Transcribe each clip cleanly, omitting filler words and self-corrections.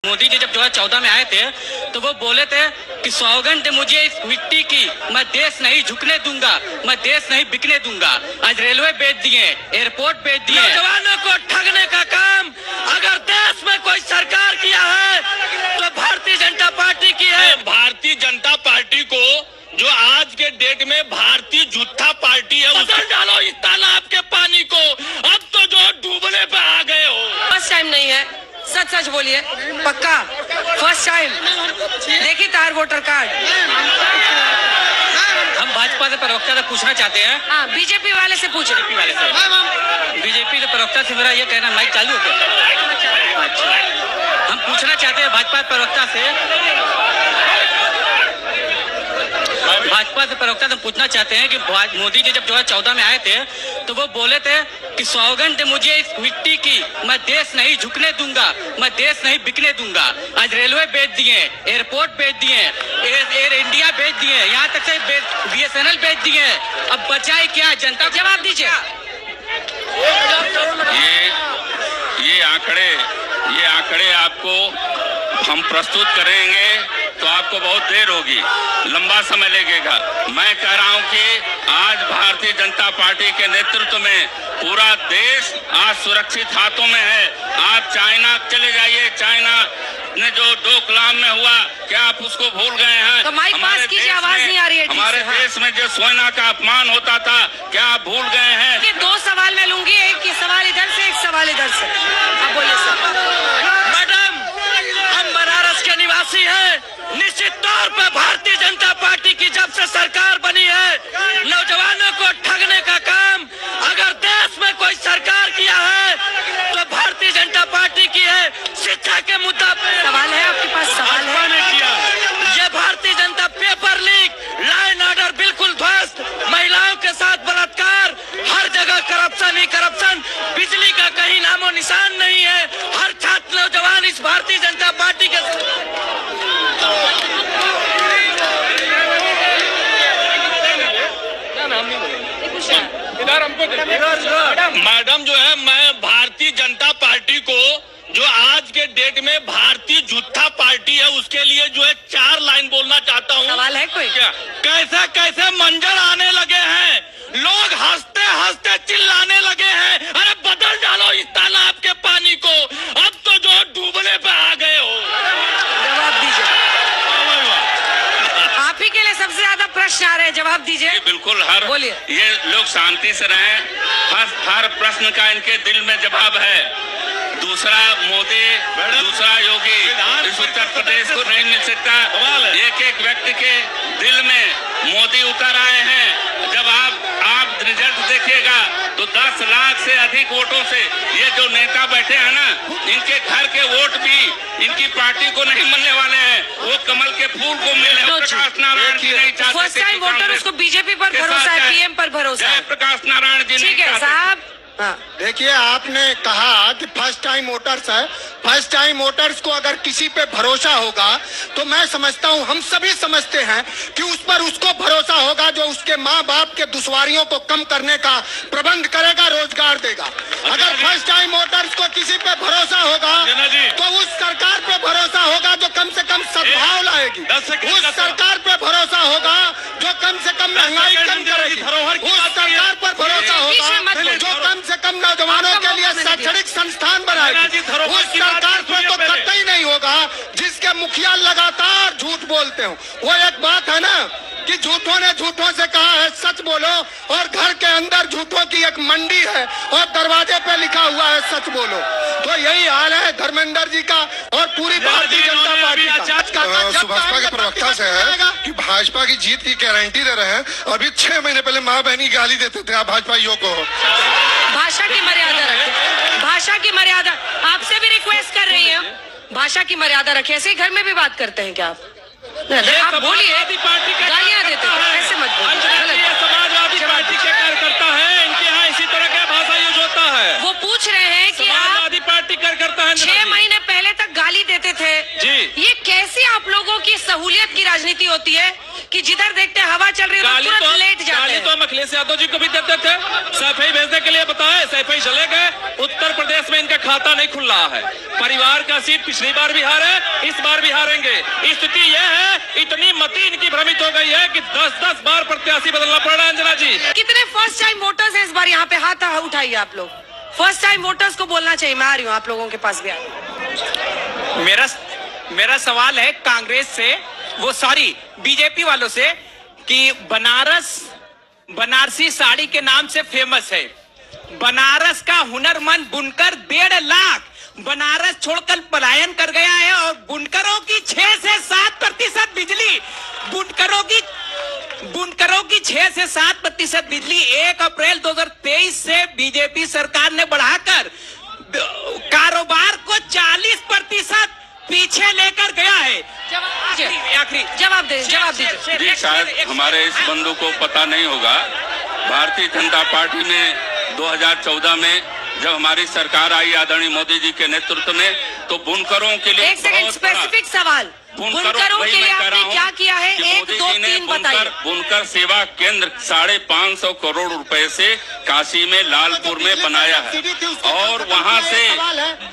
मोदी जी जब 2014 में आए थे तो वो बोले थे कि सौगंध मुझे इस मिट्टी की, मैं देश नहीं झुकने दूंगा, मैं देश नहीं बिकने दूंगा। आज रेलवे बेच दिए, एयरपोर्ट बेच दिए। नौजवानों को ठगने का काम अगर देश में कोई सरकार किया है तो भारतीय जनता पार्टी की है। भारतीय जनता पार्टी को जो आज के डेट में भारतीय झूठा पार्टी है, बदल डालो इस तालाब के पानी को। अब तो जो डूबने पे आ गए हो। फर्स्ट टाइम नहीं है, सच सच बोलिए, पक्का फर्स्ट टाइम। देखिए तार वोटर कार्ड। हम भाजपा से प्रवक्ता से पूछना चाहते हैं। हाँ, बीजेपी वाले से पूछ रहे। बीजेपी के प्रवक्ता से मेरा ये कहना, माइक चालू हो गया। अच्छा, हम पूछना चाहते हैं भाजपा प्रवक्ता से पूछना चाहते हैं कि मोदी जी जब 2014 में आए थे तो वो बोले थे कि सौगंध मुझे इस मिट्टी की, मैं देश नहीं झुकने दूंगा, मैं देश नहीं बिकने दूंगा। आज रेलवे बेच दिए, एयरपोर्ट बेच दिए, एयर इंडिया बेच दिए, यहाँ तक से BSNL बेच दिए। अब बचाए क्या जनता? जवाब दीजिए। ये आंकड़े आपको हम प्रस्तुत करेंगे तो आपको बहुत देर होगी, लंबा समय लगेगा। मैं कह रहा हूं कि आज भारतीय जनता पार्टी के नेतृत्व में पूरा देश आज सुरक्षित हाथों में है। आप चाइना चले जाइए, चाइना ने जो डोकलाम में हुआ, क्या आप उसको भूल गए हैं? तो माइक पास कीजिए, आवाज नहीं आ रही है। हमारे देश में जो सोना का अपमान होता था, क्या आप भूल गए हैं? ये दो सवाल मैं लूंगी, एक सवाल इधर से, एक सवाल इधर से। आप बोलिए सर। मैडम, हम बनारस के निवासी हैं। निश्चित तौर पर भारतीय जनता पार्टी की जब से सरकार बनी है, नौजवानों को ठगने का काम अगर देश में कोई सरकार किया है तो भारतीय जनता पार्टी की है। शिक्षा के मुद्दा पे सवाल है आपके पास? सवाल है? ने किया ये Bharatiya Janata. Paper leak, law and order बिल्कुल ध्वस्त, महिलाओं के साथ बलात्कार, हर जगह करप्शन ही करप्शन, बिजली का कहीं नामो निशान नहीं है। हर छात्र नौजवान इस भारतीय जनता पार्टी के मैडम जो है, मैं भारतीय जनता पार्टी को जो आज के डेट में भारतीय झूठा पार्टी है उसके लिए जो है 4 लाइन बोलना चाहता हूँ। सवाल है कोई? क्या कैसे कैसे मंजर आने लगे हैं, लोग हंसते हंसते चिल्लाने लगे हैं, अरे बदल डालो इस तालाब के पानी को। अब तो जो डूबने पे आ गए हो। जवाब दीजिए। आप ही के लिए सबसे ज्यादा प्रश्न आ रहे हैं, जवाब दीजिए। बिल्कुल, बोलिए। ये लोग शांति से रहें। हर प्रश्न का इनके दिल में जवाब है। दूसरा मोदी, दूसरा योगी, इस उत्तर प्रदेश को नहीं मिल सकता। एक एक व्यक्ति के दिल में मोदी उतर आए हैं। जब आप रिजल्ट देखिएगा तो 10 लाख से अधिक वोटों से ये जो नेता बैठे हैं ना, इनके घर के वोट भी इनकी पार्टी को नहीं मिलने वाले हैं, वो कमल के फूल को मिले। प्रकाश नारायण जी नहीं चाहते। फर्स्ट टाइम वोटर, उसको बीजेपी पर भरोसा है, PM पर भरोसा है। प्रकाश नारायण जी ठीक है साहब। देखिए, आपने कहा कि फर्स्ट टाइम वोटर्स है। फर्स्ट टाइम वोटर्स को अगर किसी पे भरोसा होगा तो मैं समझता हूँ, हम सभी समझते हैं कि उस पर उसको भरोसा होगा जो उसके माँ बाप के दुश्वारियों को कम करने का प्रबंध करेगा, रोजगार देगा। अगर फर्स्ट टाइम वोटर्स को किसी पे भरोसा होगा तो उस सरकार पे भरोसा होगा जो कम से कम सद्भाव लाएगी। उस सरकार पे भरोसा होगा जो कम से कम महंगाई कम करेगी। उस सरकार पर भरोसा होगा जो कम से कम नौजवानों के लिए शैक्षणिक संस्थान बनाएगी। उस सरकार पर तो कतई नहीं होगा जिसके मुखिया लगातार झूठ बोलते हो। वो एक बात है ना कि झूठों ने झूठों से कहा है सच बोलो, और घर के अंदर झूठों की एक मंडी है और दरवाजे पे लिखा हुआ है सच बोलो। तो यही हाल है धर्मेंद्र जी का और पूरी भारतीय जनता पार्टी का। सुभाषपा के प्रवक्ता से है कि भाजपा की जीत की गारंटी दे रहे हैं। अभी 6 महीने पहले माँ बहनी गाली देते थे, आप भाजपाइयों को। भाषा की मर्यादा रखें, भाषा की मर्यादा। आपसे भी रिक्वेस्ट कर रही है, भाषा की मर्यादा रखें। ऐसे ही घर में भी बात करते हैं क्या आप? आप बोलिए, गालियां देते हैं, ऐसे मत बोलिए। समाजवादी पार्टी के कार्यकर्ता है, इनके यहाँ इसी तरह का भाषा यूज होता है। वो पूछ रहे हैं कि समाजवादी पार्टी कार्यकर्ता है, 6 महीने पहले तक गाली देते थे जी। ये कैसी आप लोगों की सहूलियत की राजनीति होती है कि जिधर देखते हैं हवा चल रही है वो तुरंत लेट जाते गाली हैं। तो हम अखिलेश यादव जी को भी देते थे, सफाई भेजने के लिए बताए, सफाई चले गए। उत्तर प्रदेश में इनका खाता नहीं खुल रहा है। परिवार का सीट पिछली बार भी हारे, इस बार भी हारेंगे। स्थिति यह है, इतनी मती इनकी भ्रमित हो गई है कि 10-10 बार प्रत्याशी बदलना पड़ रहा है। अंजना जी, कितने फर्स्ट टाइम वोटर्स हैं इस बार यहाँ पे? हाथ उठाइए आप लोग। फर्स्ट टाइम वोटर्स को बोलना चाहिए। मैं आ रही हूँ आप लोगों के पास भी। मेरा सवाल है कांग्रेस से, वो सॉरी बीजेपी वालों से, कि बनारसी साड़ी के नाम से फेमस है। बनारस का हुनरमंद बुनकर 1.5 लाख बनारस छोड़कर पलायन कर गया है, और बुनकरों की 6 से 7% बिजली, बुनकरों की 6 से 7% बिजली 1 अप्रैल 2023 से बीजेपी सरकार ने बढ़ाकर कारोबार को 40% पीछे लेकर गया है। आखिरी जवाब दीजिए। जी, शायद हमारे इस बंधु को पता नहीं होगा, भारतीय जनता पार्टी में 2014 में जब हमारी सरकार आई आदरणीय मोदी जी के नेतृत्व में, तो बुनकरों के लिए एक सेकंड, स्पेसिफिक सवाल, बुनकरों के लिए आपने क्या किया है? 1, 2, 3 बताइए। बुनकर सेवा केंद्र 550 करोड़ रुपए से काशी में लालपुर में बनाया है, और वहां से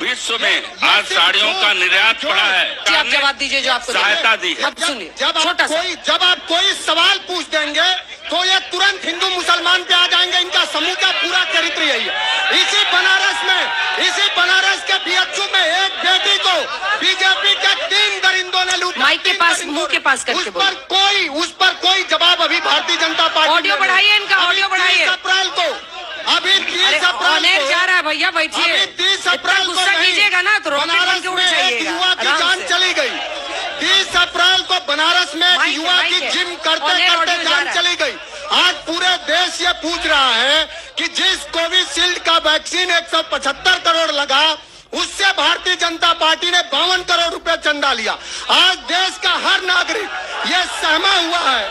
विश्व में आज साड़ियों का निर्यात बढ़ा है। जी, आप जवाब दीजिए जो आपको सहायता दी है। अब सुनिए, जब आप कोई सवाल पूछ देंगे तो ये तुरंत हिंदू मुसलमान पे आ जाएंगे। इनका समूचा पूरा चरित्र यही है। इसी बनारस के बीएचयू में एक बेटी को बीजेपी के 3 दरिंदों ने लूटा। माइक के पास, मुंह के पास करके बोलिए। उस पर कोई जवाब अभी भारतीय जनता पार्टी ऑडियो बढ़ाइए, इनका ऑडियो बढ़ाइए। 30 अप्रैल को अभी 30 अप्रैल को जा रहा है भैया, बैठिए। 30 अप्रैल को गुस्सा कीजिएगा ना तो बनारस में एक युवा की जान चली गई। 30 अप्रैल को बनारस में एक युवा की जिम करते करते जान चली गई। आज पूरे देश ये पूछ रहा है कि जिस कोविशील्ड का वैक्सीन 175 करोड़ लगा, उससे भारतीय जनता पार्टी ने 52 करोड़ रुपए चंदा लिया। आज देश का हर नागरिक ये सहमा हुआ है,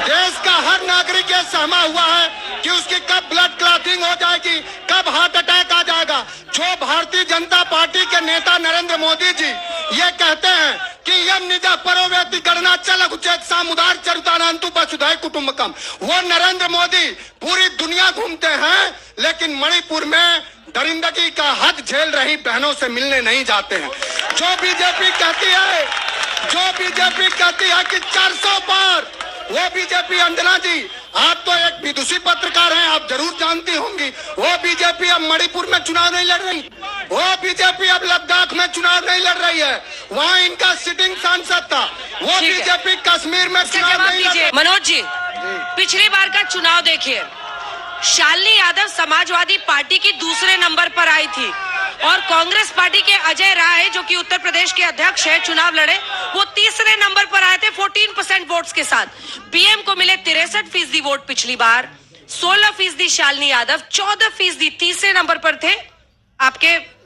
देश का हर नागरिक ये सहमा हुआ है कि उसकी कब ब्लड क्लॉटिंग हो जाएगी, कब हार्ट अटैक आ जाएगा। जो भारतीय जनता पार्टी के नेता नरेंद्र मोदी जी ये कहते हैं कि यम निजा परोवेति गणना चल उचित सामुदार चरितानांतु पशुधय कुटुंबकम, वो नरेंद्र मोदी पूरी दुनिया घूमते हैं, लेकिन मणिपुर में दरिंदगी का हद झेल रही बहनों से मिलने नहीं जाते हैं। जो बीजेपी कहती है कि 400 पार, वो बीजेपी, अंजना जी आप तो एक विदुषी पत्रकार हैं, आप जरूर जानती होंगी, वो बीजेपी अब मणिपुर में चुनाव नहीं लड़ रही, वो बीजेपी अब लद्दाख में चुनाव नहीं लड़ रही है, वहाँ इनका सिटिंग सांसद था। वो बीजेपी कश्मीर में चुनाव नहीं लड़ रही। मनोज जी, पिछली बार का चुनाव देखिए, शालिनी यादव समाजवादी पार्टी की दूसरे नंबर पर आई थी, और कांग्रेस पार्टी के अजय राय जो कि उत्तर प्रदेश के अध्यक्ष है, चुनाव लड़े, वो तीसरे नंबर पर आए थे 14% वोट्स के साथ। पीएम को मिले 63% वोट पिछली बार, 16% शालिनी यादव, 14% तीसरे नंबर पर थे आपके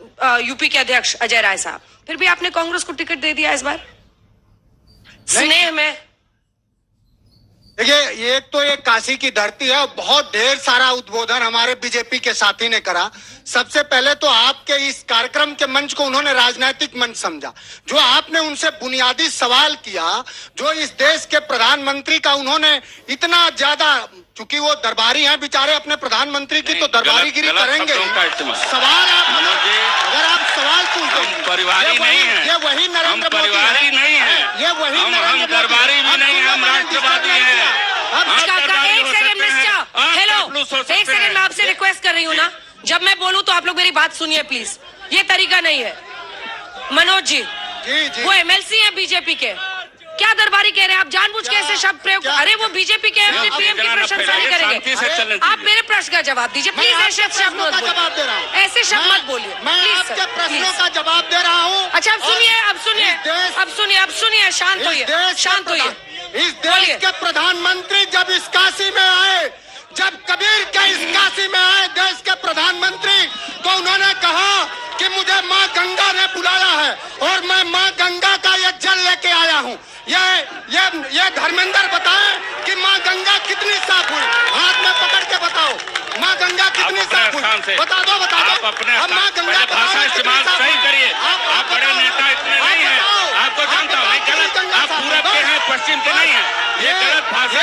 यूपी के अध्यक्ष अजय राय साहब। फिर भी आपने कांग्रेस को टिकट दे दिया इस बार स्नेह में। देखिए, एक तो ये काशी की धरती है, बहुत ढेर सारा उद्बोधन हमारे बीजेपी के साथी ने करा। सबसे पहले तो आपके इस कार्यक्रम के मंच को उन्होंने राजनीतिक मंच समझा। जो आपने उनसे बुनियादी सवाल किया, जो इस देश के प्रधानमंत्री का उन्होंने इतना ज्यादा, चूंकि वो दरबारी हैं बेचारे, अपने प्रधानमंत्री की तो दरबारीगिरी करेंगे। सवाल अगर आप सवाल पूछते, परिवारी नहीं है, ये वही नरेंद्र मोदी परिवारी नहीं है, ये वही हम दरबारी भी नहीं है, हम राष्ट्रवादी हैं। एक सेकंड मिस्टर, हेलो, एक सेकंड, मैं आपसे रिक्वेस्ट कर रही हूँ ना, जब मैं बोलूँ तो आप लोग मेरी बात सुनिए प्लीज। ये तरीका नहीं है। मनोज जी, वो एमएलसी है बीजेपी के, क्या दरबारी कह रहे हैं आप? जानबूझ के ऐसे शब्द प्रयोग, अरे वो बीजेपी के पीएम की प्रशंसा नहीं करेंगे। आप मेरे प्रश्न का जवाब दीजिए प्लीज। ऐसे शब्द मत बोलिए, ऐसे शब्द मत बोलिए। मैं आपके प्रश्नों का जवाब दे रहा हूँ। अच्छा, अब सुनिए, शांत होइए। इस देश के प्रधानमंत्री जब इस काशी में आए, जब कबीर के इस काशी में आए देश के प्रधानमंत्री, तो उन्होंने कहा कि मुझे माँ गंगा ने बुलाया है और मैं माँ गंगा का ये जल लेके आया हूँ। ये धर्मेंद्र बताए कि माँ गंगा कितनी साफ हुई, हाथ में पकड़ के बताओ माँ गंगा कितनी साफ हुई, बता दो। आप अपने माँ गंगा भाषा इस्तेमाल सही करिए। आप बड़े नेता इतने नहीं है, आपको जानता हूँ, आप पूरब के हैं, पश्चिम के नहीं है। ये गलत भाषा